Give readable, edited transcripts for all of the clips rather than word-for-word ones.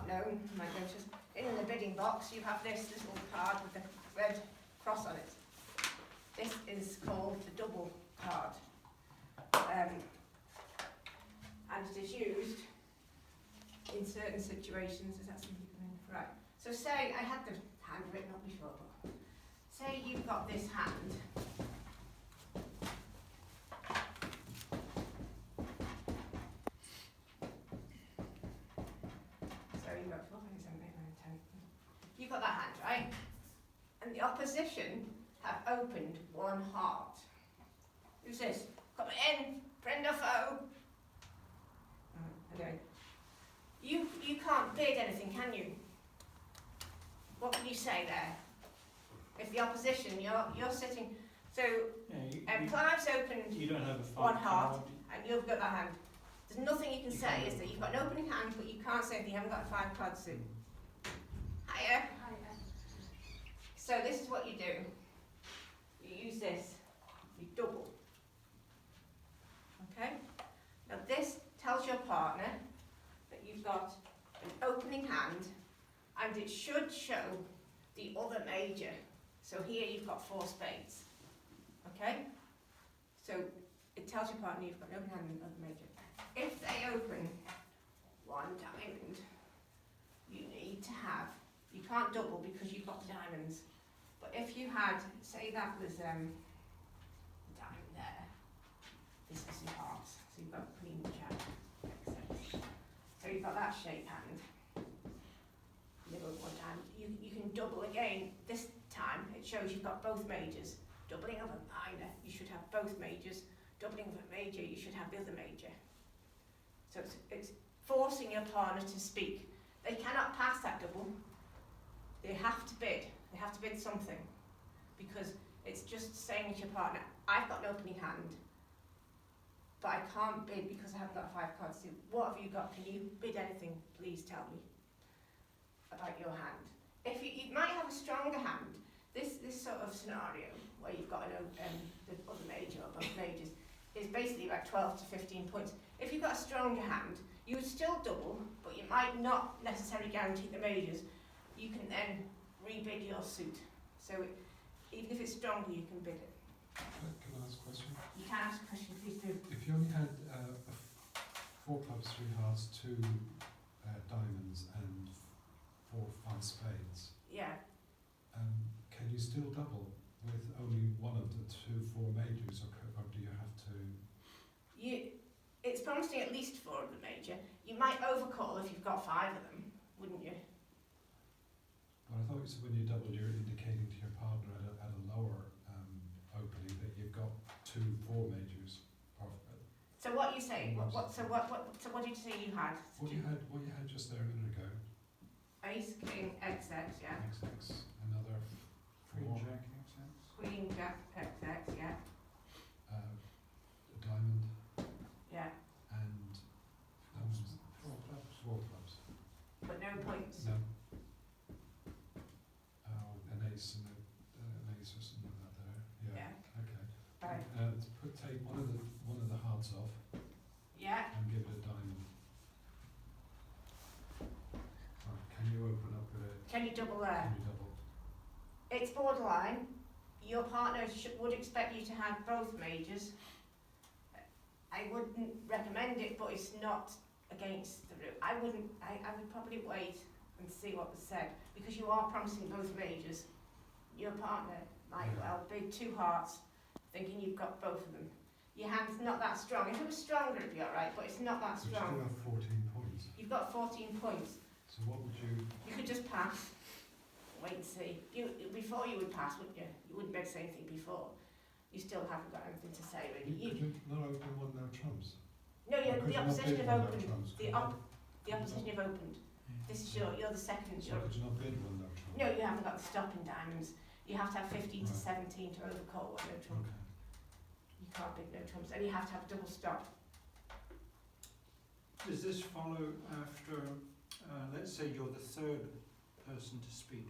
known, you might notice, in the bidding box you have this little card with a red cross on it. This is called the double card. And it is used in certain situations. Is that something you can remember? Right. So say, I had the hand written up before, but say you've got this hand. So you've got 4, 5, 6, 7, 8, 9, 10. You've got that hand, right? And the opposition have opened one heart. Who's this? Come in, friend or foe? Okay. You can't bid anything, can you? What can you say there? If the opposition, you're sitting. So Clive's opened you don't have a one heart, and you've got that hand. There's nothing you can say, is that you've got an opening hand, but you can't say if you haven't got a 5 card suit. Hiya. So this is what you do. You use this. You double. Okay? Now this tells your partner that you've got an opening hand, and it should show the other major. So here you've got 4 spades. Okay? So it tells your partner you've got an open hand and another major. If they open 1 diamond, you need to have, you can't double because you've got the diamonds. But if you had, say that was a diamond there, this is your hearts. So you've got queen, jack, etc. So you've got that shape hand. Middle 1 diamond. You can double again. This time it shows you've got both majors. Doubling of a minor, you should have both majors. Doubling of a major, you should have the other major. So it's forcing your partner to speak. They cannot pass that double. They have to bid. They have to bid something. Because it's just saying to your partner, I've got an opening hand, but I can't bid because I haven't got a 5 card suit. What have you got? Can you bid anything? Please tell me about your hand. If you might have a stronger hand, this sort of scenario where you've got the other major or both majors is basically about 12 to 15 points. If you've got a stronger hand, you would still double, but you might not necessarily guarantee the majors. You can then rebid your suit. So even if it's stronger, you can bid it. Can I ask a question? You can ask a question, please do. If you only had 4 clubs, 3 hearts, 2 diamonds, and 4, 5 spades, Yeah. can you still double with only one of the 2, 4 majors, or do you have to? It's promising at least 4 of the major. You might overcall if you've got 5 of them, wouldn't you? But I thought you said when you double, you're indicating to your partner at a lower opening that you've got 2, 4 majors. So what are you saying? So what did you say you had? What you had just there a minute ago. Ace, king, XX, yeah. XX, another 4. Queen, jack, XX. Queen, jack, XX, yeah. A diamond. Yeah. And 4 clubs. 4 clubs. But no points. No. An ace and an ace or something like that there. Yeah. Yeah. Okay. Right. Take one of the hearts off Yeah. and give it a diamond. Right. Can you open up with it? Can you double there? Can you double? It's borderline. Your partner would expect you to have both majors. I wouldn't recommend it, but it's not against the route. I would probably wait and see what was said, because you are promising both majors. Your partner might well bid 2 hearts, thinking you've got both of them. Your hand's not that strong. If it was stronger, it'd be all right, but it's not that You still strong. have 14 points. You've got 14 points. So what would you? You could just pass. Wait and see. Before you would pass, wouldn't you? You wouldn't be able to say anything before. You still haven't got anything to say, really. Could you not open one no trumps? No, Or could the you not opposition bid have one no opened. trumps? The opposition have opened. This is you're the second. So could you not bid one no trumps? No, you haven't got the stop in diamonds. You have to have 15 to Right. 17 to overcall one no trump. Okay. You can't bid no trumps, and you have to have a double stop. Does this follow after, let's say you're the 3rd person to speak,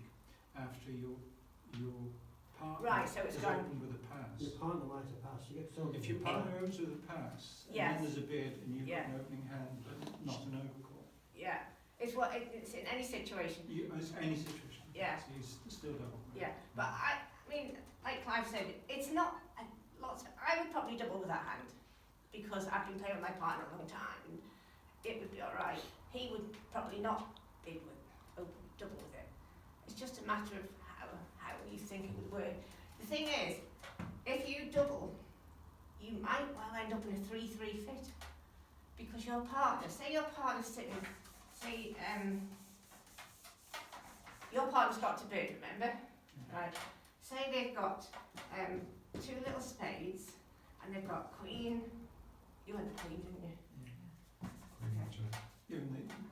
after your partner Right, so it's has gone. opened with a pass? Your partner might have passed, you get sold. If your partner opens with a pass, and Yes. then there's a bid, and you've Yeah. got an opening hand, but not an overcall. Yeah. It's what it's in any situation. It's any situation. Yeah. So you still double. Right? Yeah, but I mean, like Clive said, it's not lots. I would probably double with that hand because I've been playing with my partner a long time, and it would be all right. He would probably not bid with double with it. It's just a matter of how you think it would work. The thing is, if you double, you might well end up in a 3-3 fit because your partner, say your partner's sitting, say your partner's got to bid, remember? Right. Say they've got two little spades and they've got queen. You had the queen, didn't you? Queen Jack.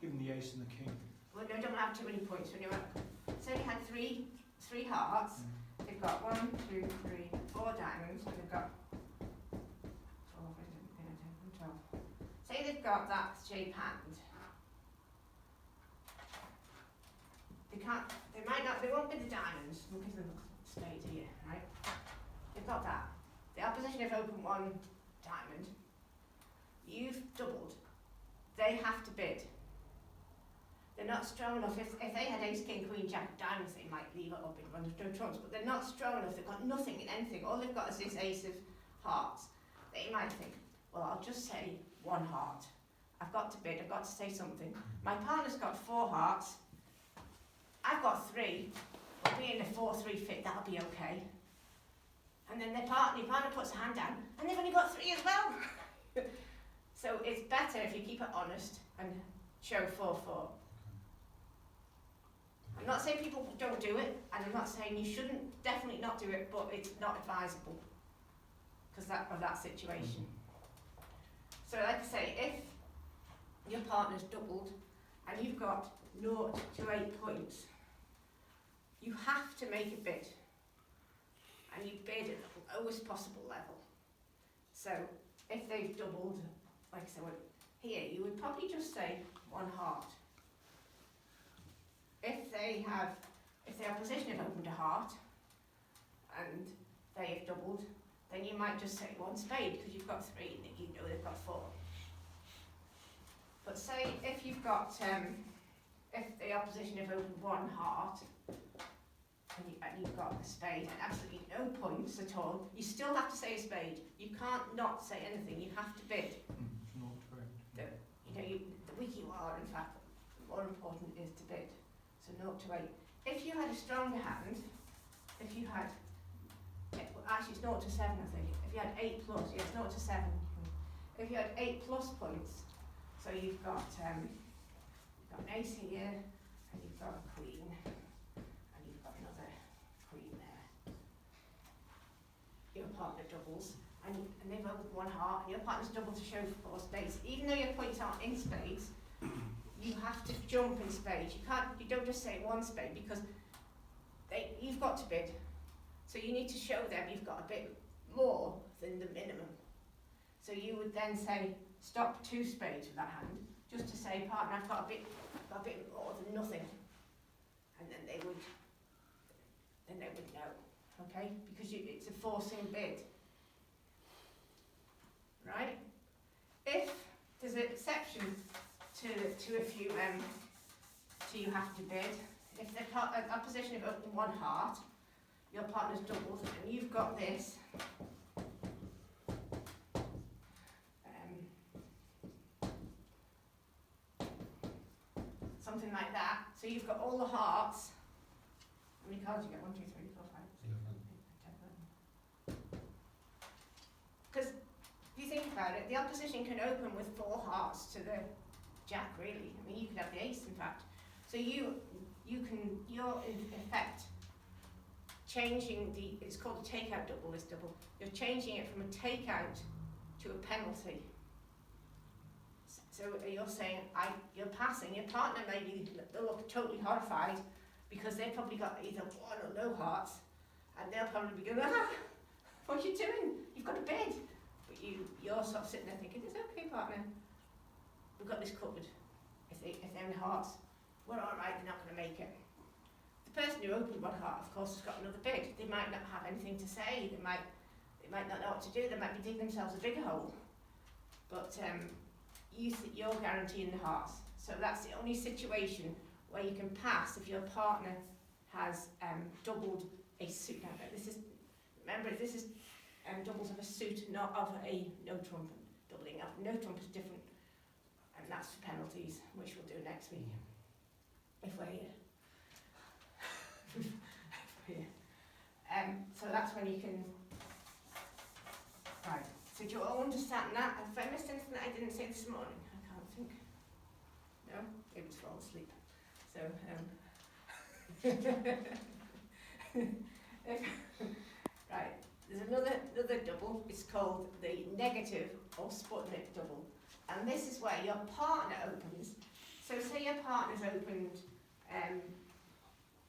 Given the ace and the king. Well, no, don't have too many points when you're up. Say they had three hearts. They've got 1, 2, 3, 4 diamonds, and they've got 12. Say they've got that shape hand. They won't be the diamonds, we'll give them a spade here, right? They've got that. The opposition have opened 1 diamond. You've doubled. They have to bid. They're not strong enough. If they had ace, king, queen, jack, diamonds, they might leave it up in front of no trumps, but they're not strong enough. They've got nothing in anything. All they've got is this ace of hearts. They might think, well, I'll just say 1 heart. I've got to bid. I've got to say something. My partner's got 4 hearts. I've got 3. We'll be in a 4-3 fit. That'll be okay. And then your partner puts a hand down, and they've only got 3 as well. So it's better if you keep it honest and show 4-4. I'm not saying people don't do it, and I'm not saying you shouldn't definitely not do it, but it's not advisable because of that situation. So like I say, if your partner's doubled and you've got 0 to 8 points, you have to make a bid, and you bid at the lowest possible level. So if they've doubled, like I said, here you would probably just say 1 heart. If their opposition have opened a heart and they have doubled, then you might just say 1 spade because you've got 3 and you know they've got 4. But say if you've got, if the opposition have opened 1 heart and you've got a spade and absolutely no points at all, you still have to say a spade. You can't not say anything. You have to bid. Not correct. The weaker you are, in fact, the more important it is to bid. So 0 to 8. If you had a stronger hand, if you had, actually it's 0 to 7 I think. If you had 8 plus, yes, 0 to 7. If you had 8 plus points, so you've got an ace here, and you've got a queen, and you've got another queen there. Your partner doubles, and they've opened 1 heart, and your partner's doubled to show 4 spades. Even though your points aren't in spades, you have to jump in spades. You don't just say 1 spade because you've got to bid. So you need to show them you've got a bit more than the minimum. So you would then say, stop 2 spades with that hand, just to say, partner, I've got a bit more than nothing. And then they would know, okay? Because it's a forcing bid. Right? If there's an exception to if you you have to bid. If the opposition have opened 1 heart, your partner's doubled, and you've got this. Something like that. So you've got all the hearts. How many cards do you get? 1, 2, 3, 4, 5, 6, 7, 8, 10, 11. Because if you think about it, the opposition can open with 4 hearts to the jack, really. I mean, you could have the ace, in fact. So you're in effect changing it's called a takeout double, this double. You're changing it from a takeout to a penalty. So you're saying, you're passing, your partner they'll look totally horrified because they've probably got either 1 or no hearts, and they'll probably be going, what are you doing? You've got a bid. But you're sort of sitting there thinking, it's okay, partner. We've got this covered. If they're in hearts, we're all right, they're not going to make it. The person who opened 1 heart, of course, has got another bid. They might not have anything to say. They might not know what to do. They might be digging themselves a bigger hole. But you're guaranteeing the hearts. So that's the only situation where you can pass if your partner has doubled a suit. Now, this is, remember, this is doubles of a suit, not of a no trump. Doubling up no trump is different, and that's for penalties, which we'll do next week if we're here. If we're here. So that's when you can. Right. So do you all understand that? Have I missed anything that I didn't say this morning? I can't think. No, it was fall asleep. So right. There's another double. It's called the negative or Sputnik double, and this is where your partner opens. So say your partner's opened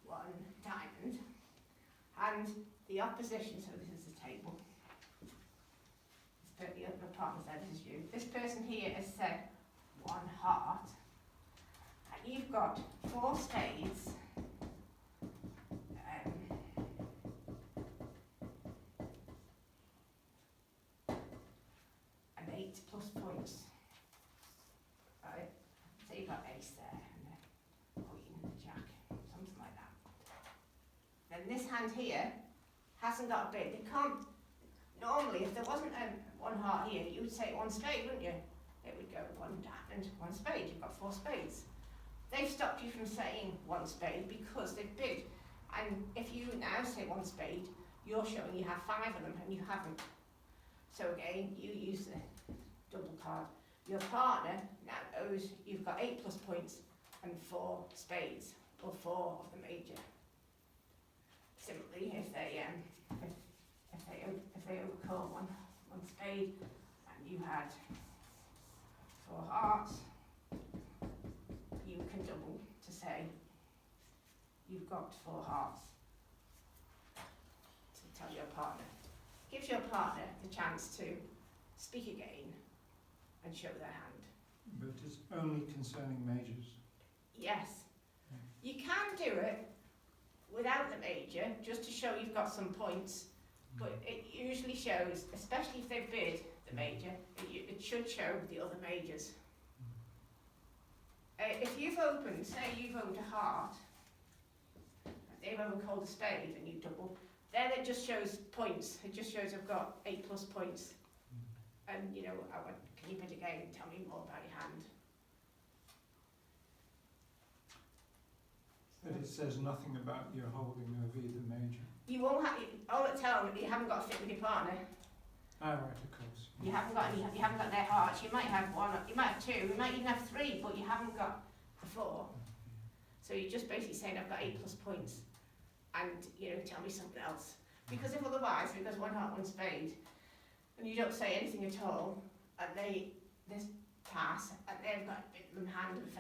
one diamond, and the opposition. So this is the table. The partner said, this is you. This person here has said one heart, and you've got 4 spades. And 8 plus points. Right? So you've got ace there, and a queen, and a jack, something like that. Then this hand here hasn't got a bid. They can't. Normally, if there wasn't one heart here, you would say 1 spade, wouldn't you? It would go 1 diamond, 1 spade. You've got 4 spades. They've stopped you from saying 1 spade because they've bid. And if you now say 1 spade, you're showing you have 5 of them and you haven't. So again, you use the double card. Your partner now knows you've got 8 plus points and 4 spades, or 4 of the major. Similarly, if they overcall one spade and you had 4 hearts, you can double to say you've got 4 hearts to tell your partner. Gives your partner the chance to speak again and show their hand. But it's only concerning majors. Yes. You can do it without the major, just to show you've got some points, but it usually shows, especially if they've bid the major, it should show the other majors. If you've opened, say you've opened a heart, they've overcalled a spade and you double, then it just shows points. It just shows I've got 8 plus points. And you know, can you bid again and tell me more about your hand? But it says nothing about your holding of either major. You won't have, all it tells me, you haven't got a fit with your partner. Ah, right, of course. You haven't got any, you haven't got their hearts. You might have 1, you might have 2, you might even have 3, but you haven't got the 4. So you're just basically saying I've got 8 plus points, and you know, tell me something else. Because if otherwise, if there's 1 heart, 1 spade, and you don't say anything at all, and this pass, and they've got a bit of hand of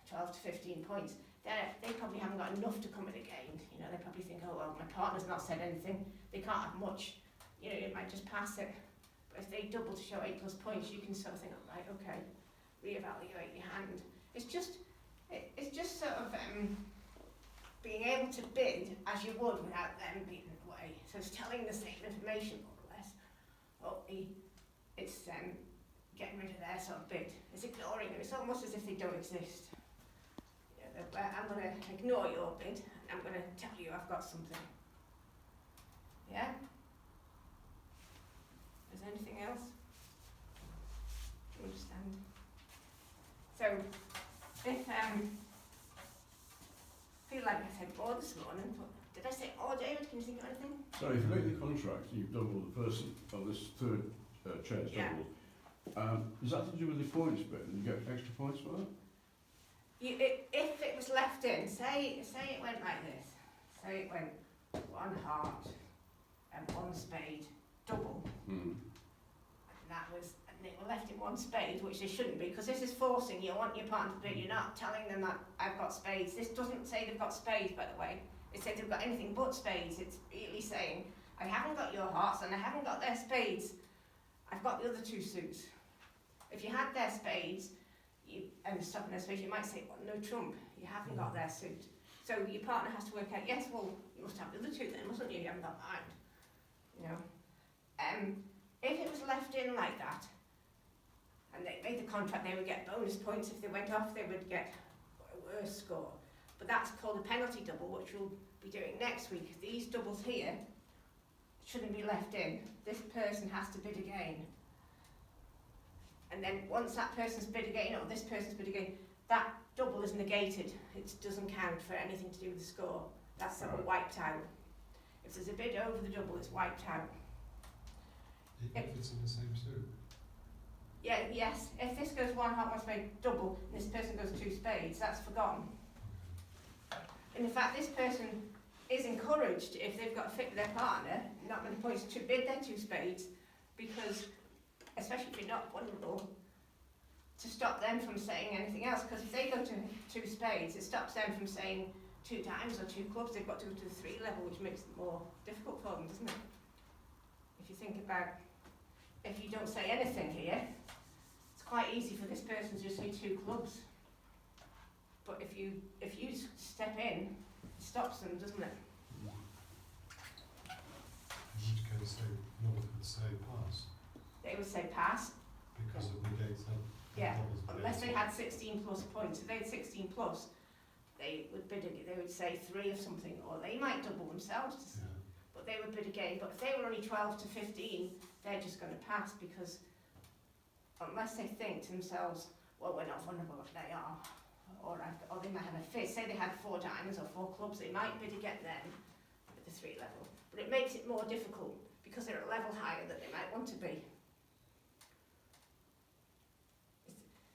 12 to 15 points, they probably haven't got enough to come in again. You know, they probably think, oh well, my partner's not said anything. They can't have much. You know, it might just pass it. But if they double to show 8 plus points, you can sort of think, oh, right, okay, reevaluate your hand. It's just sort of being able to bid as you would without them being in the way. So it's telling the same information more or less. Only it's getting rid of their sort of bid. It's ignoring them. It's almost as if they don't exist. I'm going to ignore your bid and I'm going to tell you I've got something. Yeah? Is there anything else? Do you understand? So, if feel like I said more this morning, but did I say more, David? Can you think of anything? So if you make the contract, you've doubled the person of this third chair's Yeah. doubled. Is that to do with the points bit? And you get extra points for that? If it was left in, say it went like this. Say it went 1 heart and 1 spade, double. Mm. And they were left in 1 spade, which they shouldn't be, because this is forcing you. Want your partner to bid. You're not telling them that I've got spades. This doesn't say they've got spades, by the way. It says they've got anything but spades. It's really saying I haven't got your hearts and I haven't got their spades. I've got the other 2 suits. If you had their spades, and stopping their spades, you might say, well, no trump. You haven't got their suit. So your partner has to work out, yes, well, you must have the other 2 then, mustn't you? You haven't got mine. You know. If it was left in like that, and they made the contract, they would get bonus points. If they went off, they would get a worse score. But that's called a penalty double, which we'll be doing next week. These doubles here shouldn't be left in. This person has to bid again. And then once that person's bid again, or this person's bid again, that double is negated. It doesn't count for anything to do with the score. That's Right. wiped out. If there's a bid over the double, it's wiped out. Even if it's in the same suit. Yeah, yes, if this goes one heart, one spade, double, and this person goes two spades, that's forgotten. And in fact, this person is encouraged, if they've got a fit with their partner, not many points, to bid their two spades, because, especially if you're not vulnerable, to stop them from saying anything else, because if they go to two spades, it stops them from saying two diamonds or two clubs. They've got to go to the 3 level, which makes it more difficult for them, doesn't it? If you think about, if you don't say anything here, it's quite easy for this person to just say 2 clubs. But if you step in, it stops them, doesn't it? In which case they normally would say pass They would say pass, because of negates and yeah, doubles unless they negates. had 16 plus points. If they had 16 plus, they would bid it. They would say 3 of something, or they might double themselves, Yeah. but they would bid again. But if they were only 12 to 15, they're just going to pass, because unless they think to themselves, well, we're not vulnerable, but they are, or they might have a fit. Say they had 4 diamonds or 4 clubs, they might bid again then at the 3 level. But it makes it more difficult because they're a level higher than they might want to be.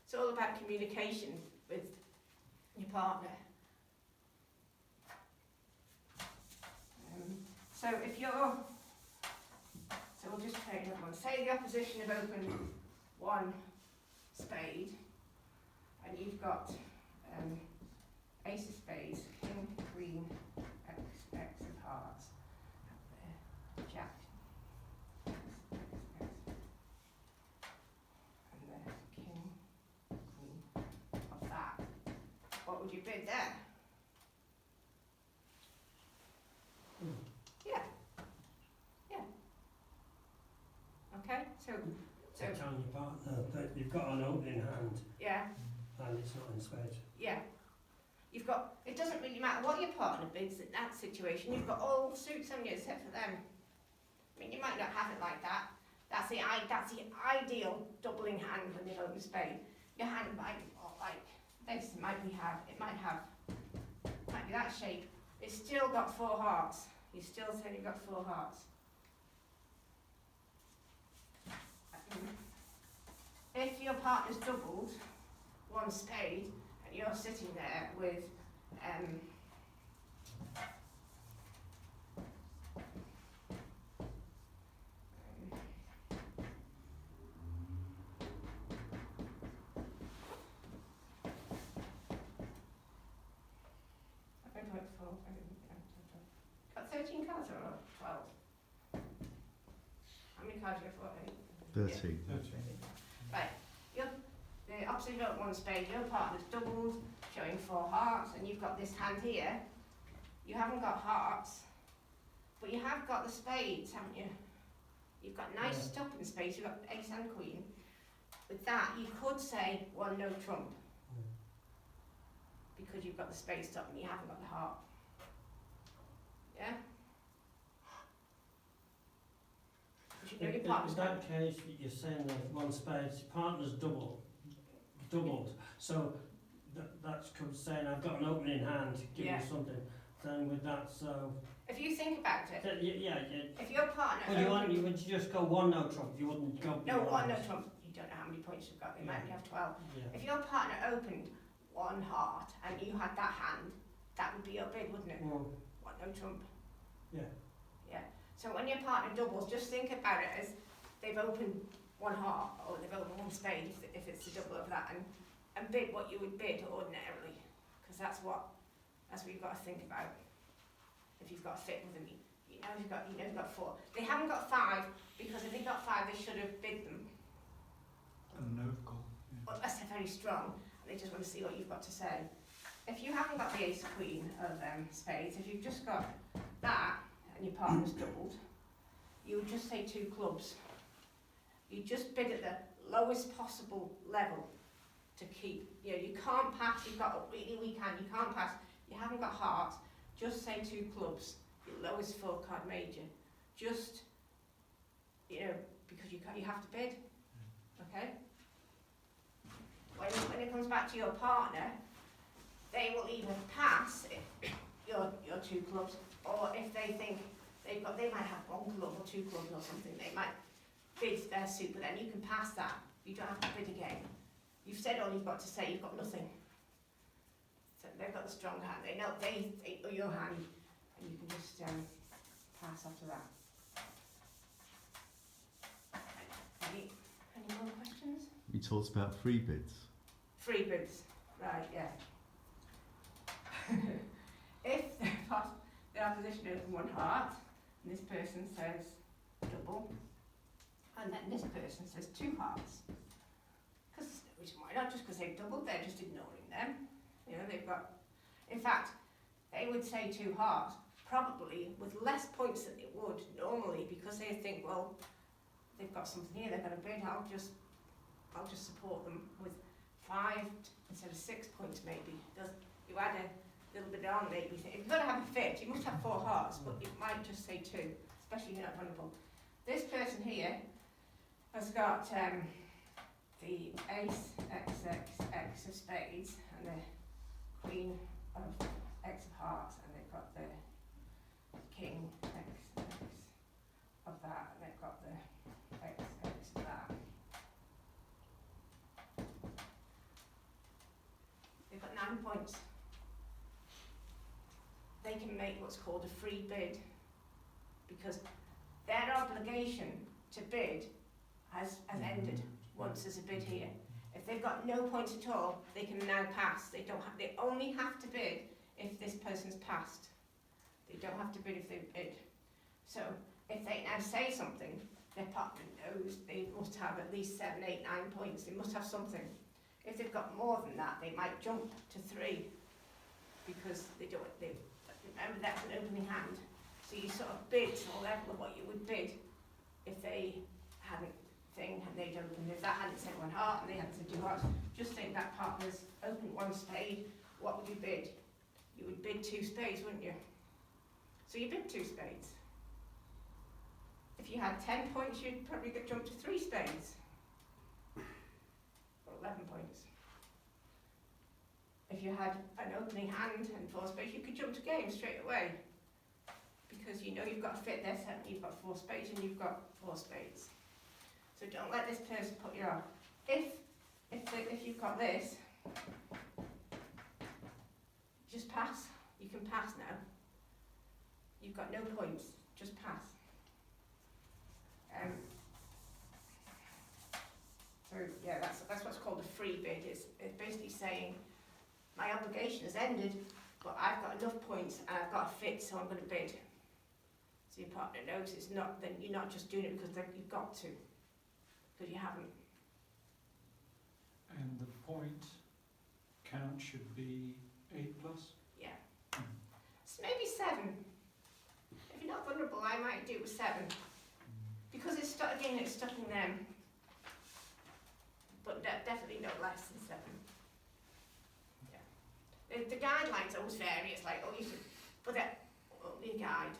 It's all about communication with your partner. So if you're, so we'll just trade another one. Say the opposition have opened 1 spade, and you've got ace of spades, king, queen, x of hearts, jack, x, and the king, queen of that. What would you bid there? Yeah. Yeah. Okay, so, So telling your partner that you've got an opening hand yeah. and it's not in spades. Yeah. You've got, it doesn't really matter what your partner bids in that situation, you've got all the suits on you except for them. I mean, you might not have it like that. That's the ideal doubling hand when they've opened spade. Your hand might be more like this, it might be that shape. It's still got 4 hearts. You still say you've got 4 hearts. If your partner's doubled 1 spade, and you're sitting there with got 13 cards or 12? How many cards you got? 13. Right, the opposite got 1 spade, your partner's doubled, showing 4 hearts, and you've got this hand here. You haven't got hearts, but you have got the spades, haven't you? You've got nice stopping spades, you've got ace and queen. With that, you could say 1 no trump, because you've got the spade stop and you haven't got the heart. Yeah? You know your In partner's got that case, you're saying that 1 spade's partner's doubled, so that's saying I've got an opening hand, give Yeah. me something. Then with that, so If you think about it, yeah. if your partner Would you just go 1 no trump? You wouldn't go no, beyond 1 no it. trump, you don't know how many points you've got, they Yeah. might only have 12. Yeah. If your partner opened 1 heart and you had that hand, that would be your bid, wouldn't it? Well, 1 no trump. Yeah. Yeah. So when your partner doubles, just think about it as they've opened 1 heart or they've opened 1 spade if it's the double of that, and bid what you would bid ordinarily, because that's what you've got to think about. If you've got a fit with them, you know you've got 4. They haven't got 5, because if they got 5, they should have bid them. Unnotical. Unless they're very strong and they just want to see what you've got to say. If you haven't got the ace queen of spades, if you've just got that and your partner's doubled, you would just say 2 clubs. You just bid at the lowest possible level to keep, you know, you can't pass, you've got a really weak hand, you can't pass, you haven't got hearts, just say 2 clubs, your lowest 4-card major, just, you know, because you have to bid, okay? When it comes back to your partner, they will either pass your 2 clubs, or if they think they might have 1 club or 2 clubs or something, they might bid their suit, but then you can pass that. You don't have to bid again. You've said all you've got to say, you've got nothing. So they've got the strong hand, they know they your hand, and you can just pass after that. Any more questions? We talked about free bids. Free bids, right, yeah. If the opposition open 1 heart, and this person says double, and then this person says 2 hearts, because there's no reason why not, just because they've doubled, they're just ignoring them. You know, they've got, in fact, they would say 2 hearts, probably with less points than they would normally, because they think, well, they've got something here, they're going to bid, I'll just support them with 5 instead of 6 points maybe. You add a little bit on maybe. If you've got to have a fit, you must have 4 hearts, but it might just say 2, especially if you're not vulnerable. This person here has got the ace, x, x of spades, and the queen of x of hearts, and they've got the king, x of that, and they've got the x of that. They've got 9 points. They can make what's called a free bid, because their obligation to bid has ended once there's a bid here. If they've got no points at all, they can now pass. They only have to bid if this person's passed. They don't have to bid if they bid. So if they now say something, their partner knows they must have at least 7, 8, 9 points. They must have something. If they've got more than that, they might jump to 3, because remember that's an opening hand. So you sort of bid to the level of what you would bid if they hadn't and they'd opened. If that hadn't said 1 heart and they hadn't said 2 hearts, just think that partner's opened 1 spade, what would you bid? You would bid 2 spades, wouldn't you? So you bid 2 spades. If you had 10 points, you'd probably get jumped to 3 spades. Or 11 points. If you had an opening hand and 4 spades, you could jump to game straight away. Because you know you've got a fit there, 7, you've got 4 spades and you've got 4 spades. So don't let this person put you off. If you've got this, just pass. You can pass now. You've got no points, just pass. So yeah, that's what's called a free bid. It's basically saying my obligation has ended, but I've got enough points and I've got a fit, so I'm going to bid. So your partner knows it's not, then you're not just doing it because you've got to, because you haven't. And the point count should be 8 plus? Yeah. So maybe 7. If you're not vulnerable, I might do it with 7. Because it's stuck again, it's stuck in them. But definitely no less than 7. Yeah. The guidelines always vary. It's like, oh, you should, but that only a guide.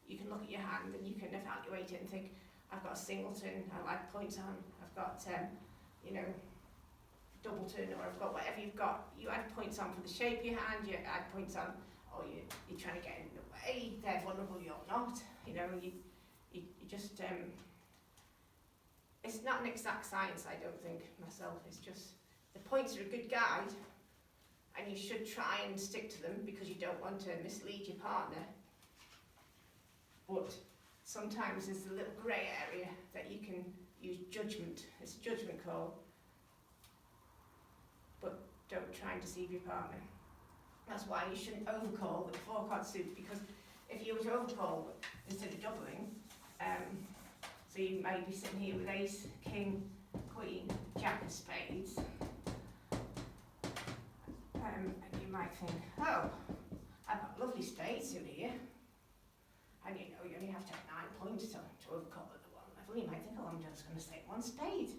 You can look at your hand and you can evaluate it and think, I've got a singleton, I'll add points on. I've got, doubleton, or I've got whatever you've got. You add points on for the shape of your hand. You add points on, or you're trying to get in the way. They're vulnerable, you're not. You just. It's not an exact science, I don't think, myself. It's just, the points are a good guide, and you should try and stick to them because you don't want to mislead your partner. But sometimes there's a little grey area that you can use judgment. It's a judgment call. But don't try and deceive your partner. That's why you shouldn't overcall with a 4-card suit, because if you were to overcall instead of doubling, so you might be sitting here with ace, king, queen, jack of spades, and you might think, oh, I've got lovely spades in here, and you only have to have 9 points to overcall at the 1 level. You might think, oh, I'm just going to say 1 spade.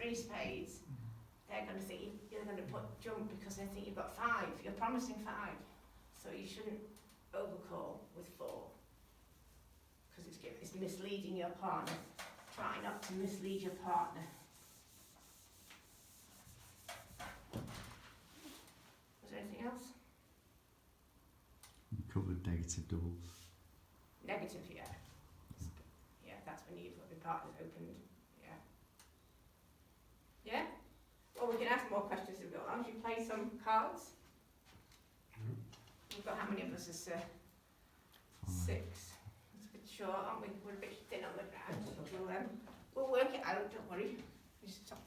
3 spades, they're going to think you're going to jump because they think you've got 5. You're promising 5. So you shouldn't overcall with 4. Because it's misleading your partner. Try not to mislead your partner. Was there anything else? You covered negative doubles. Negative, yeah. Yeah, that's when you've got the partners opened. Yeah. Yeah? Well, we can ask more questions if we go along. Should we play some cards? We've got how many of us is 6? It's a bit short, aren't we? We're a bit thin on the ground. We'll work it out, don't worry. Just stop.